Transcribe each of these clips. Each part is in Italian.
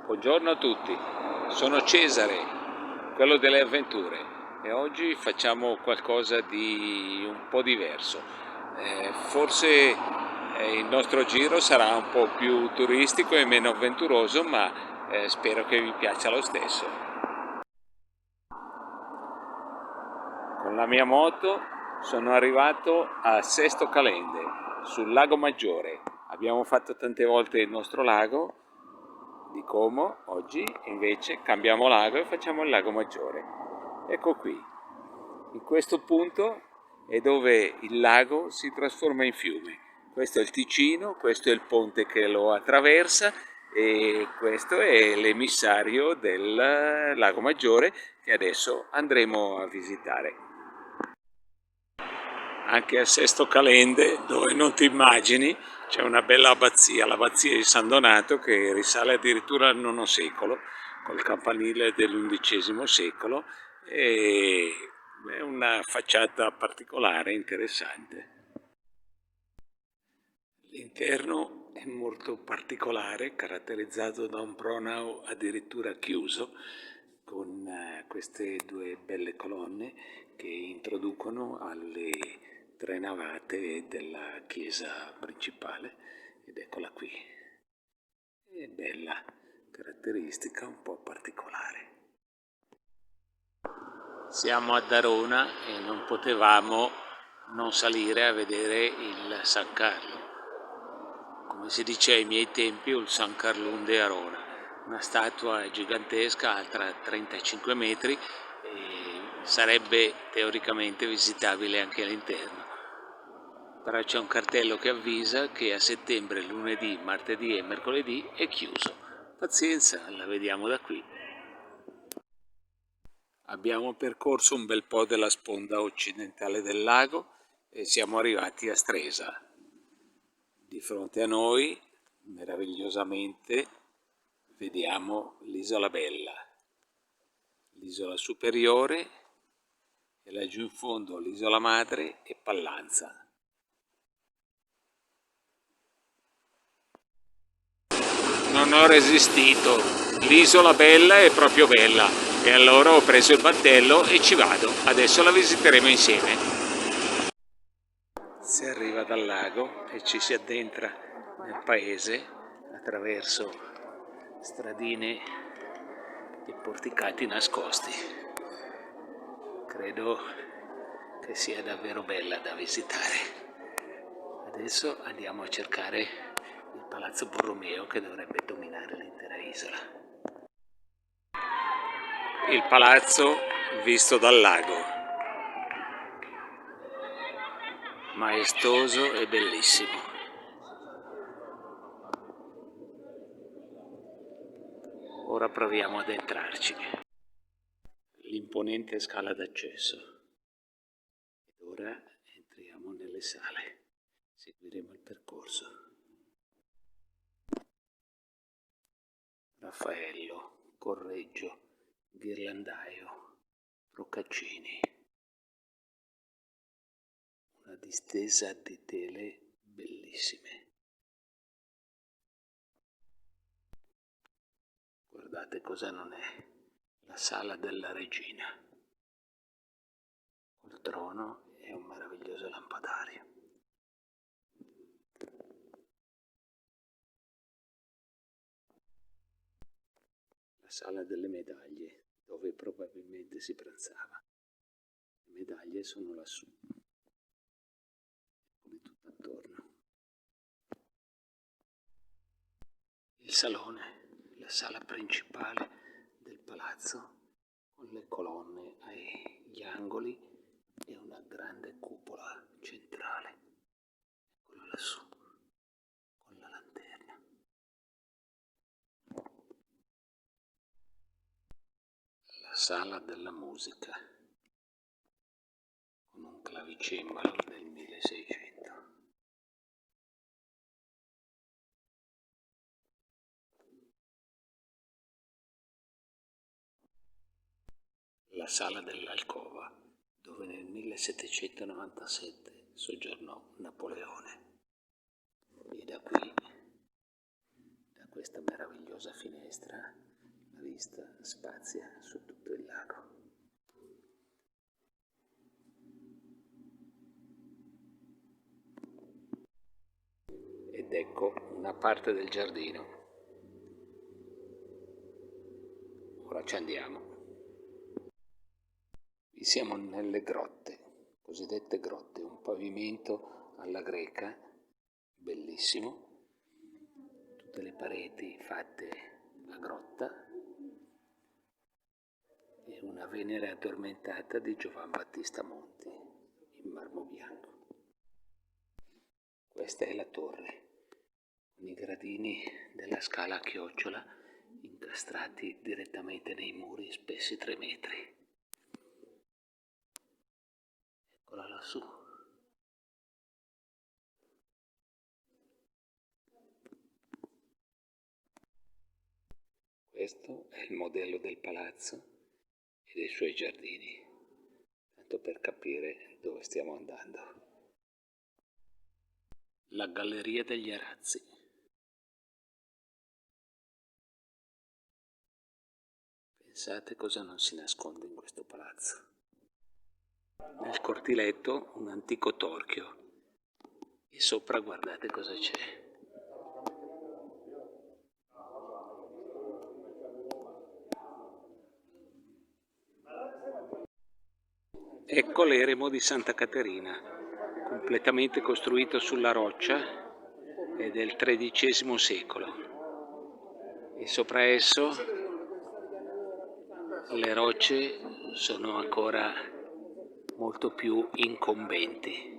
Buongiorno a tutti, sono Cesare, quello delle avventure, e oggi facciamo qualcosa di un po' diverso. Forse il nostro giro sarà un po' più turistico e meno avventuroso, ma spero che vi piaccia lo stesso. Con la mia moto sono arrivato a Sesto Calende, sul Lago Maggiore. Abbiamo fatto tante volte il nostro lago di Como, oggi invece cambiamo lago e facciamo il Lago Maggiore. Ecco qui, in questo punto è dove il lago si trasforma in fiume. Questo è il Ticino, questo è il ponte che lo attraversa e questo è l'emissario del Lago Maggiore che adesso andremo a visitare. Anche a Sesto Calende, dove non ti immagini, c'è una bella abbazia, l'abbazia di San Donato, che risale addirittura al IX secolo, col campanile dell'XI secolo, e è una facciata particolare, interessante. L'interno è molto particolare, caratterizzato da un pronao addirittura chiuso, con queste due belle colonne che introducono alle tre navate della chiesa principale, ed eccola qui. È bella, caratteristica, un po' particolare. Siamo a Arona e non potevamo non salire a vedere il San Carlo. Come si dice ai miei tempi, il San Carlone de Arona, una statua gigantesca, alta 35 metri, e sarebbe teoricamente visitabile anche all'interno. Però c'è un cartello che avvisa che a settembre, lunedì, martedì e mercoledì è chiuso. Pazienza, la vediamo da qui. Abbiamo percorso un bel po' della sponda occidentale del lago e siamo arrivati a Stresa. Di fronte a noi, meravigliosamente, vediamo l'Isola Bella, l'isola superiore e laggiù in fondo l'isola madre e Pallanza. Non ho resistito, l'isola bella è proprio bella e allora ho preso il battello e ci vado, adesso la visiteremo insieme. Si arriva dal lago e ci si addentra nel paese attraverso stradine e porticati nascosti. Credo che sia davvero bella da visitare. Adesso andiamo a cercare il Palazzo Borromeo, che dovrebbe dominare l'intera isola. Il palazzo visto dal lago. Maestoso e bellissimo. Ora proviamo ad entrarci. L'imponente scala d'accesso. Ed ora entriamo nelle sale. Seguiremo il percorso. Raffaello, Correggio, Ghirlandaio, Procaccini. Una distesa di tele bellissime. Guardate cosa non è. La sala della regina. Il trono e un meraviglioso lampadario. La sala delle medaglie, dove probabilmente si pranzava. Le medaglie sono lassù, come tutto attorno. Il salone, la sala principale del palazzo, con le colonne agli angoli e una grande cupola centrale. Quello lassù, con la lanterna. La sala della musica, con un clavicembalo del 1600. La sala dell'alcova, dove nel 1797 soggiornò Napoleone. E da qui, da questa meravigliosa finestra, la vista spazia su tutto il lago. Ed ecco una parte del giardino. Ora ci andiamo. Qui siamo nelle grotte, cosiddette grotte, un pavimento alla greca, bellissimo, tutte le pareti fatte a grotta e una Venere addormentata di Giovan Battista Monti in marmo bianco. Questa è la torre, con i gradini della scala a chiocciola incastrati direttamente nei muri spessi 3 metri. Eccola lassù. Questo è il modello del palazzo e dei suoi giardini, tanto per capire dove stiamo andando. La Galleria degli Arazzi. Pensate cosa non si nasconde in questo palazzo. Nel cortiletto un antico torchio e sopra guardate cosa c'è. Ecco l'eremo di Santa Caterina, completamente costruito sulla roccia, è del XIII secolo e sopra esso le rocce sono ancora molto più incombenti.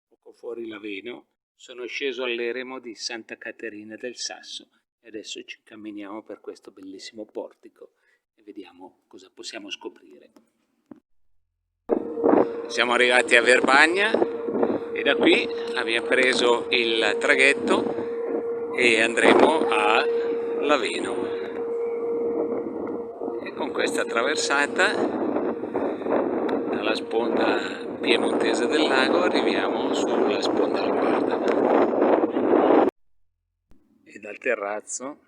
Poco fuori Laveno sono sceso all'eremo di Santa Caterina del Sasso e adesso ci camminiamo per questo bellissimo portico e vediamo cosa possiamo scoprire. Siamo arrivati a Verbagna e da qui abbiamo preso il traghetto e andremo a Laveno. E con questa traversata dalla sponda piemontese del lago arriviamo sulla sponda lombarda. E dal terrazzo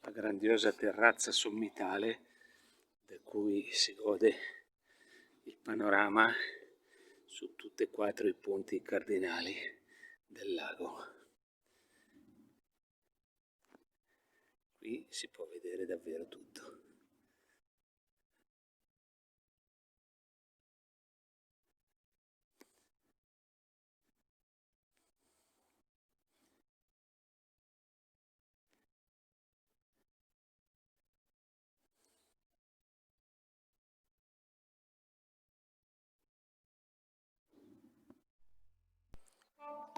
la grandiosa terrazza sommitale da cui si gode il panorama su tutti e 4 i punti cardinali del lago. Qui si può vedere davvero tutto.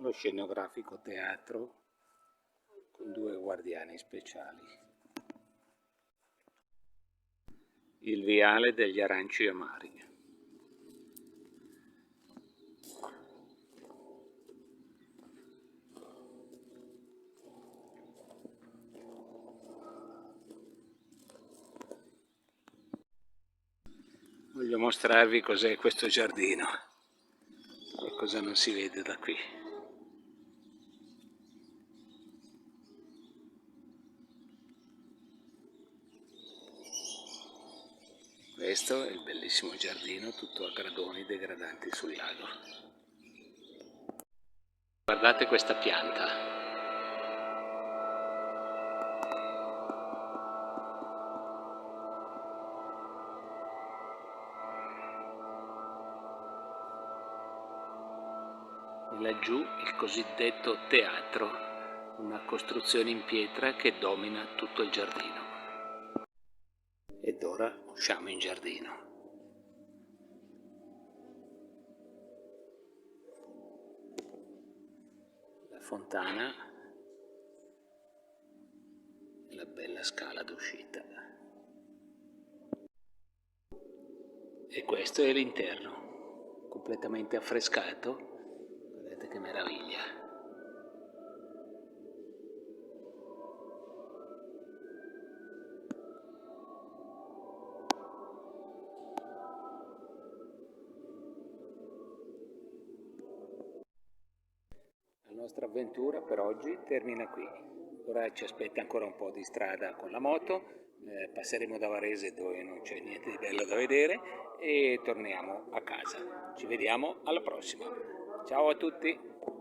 Lo scenografico teatro con 2 guardiani speciali. Il viale degli aranci amari. Voglio mostrarvi cos'è questo giardino e cosa non si vede da qui. Questo è il bellissimo giardino tutto a gradoni degradanti sul lago. Guardate questa pianta. E laggiù il cosiddetto teatro, una costruzione in pietra che domina tutto il giardino. Ed ora usciamo in giardino. La fontana e la bella scala d'uscita. E questo è l'interno, completamente affrescato. Guardate che meraviglia. La nostra avventura per oggi termina qui. Ora ci aspetta ancora un po' di strada con la moto, passeremo da Varese dove non c'è niente di bello da vedere e torniamo a casa. Ci vediamo alla prossima. Ciao a tutti!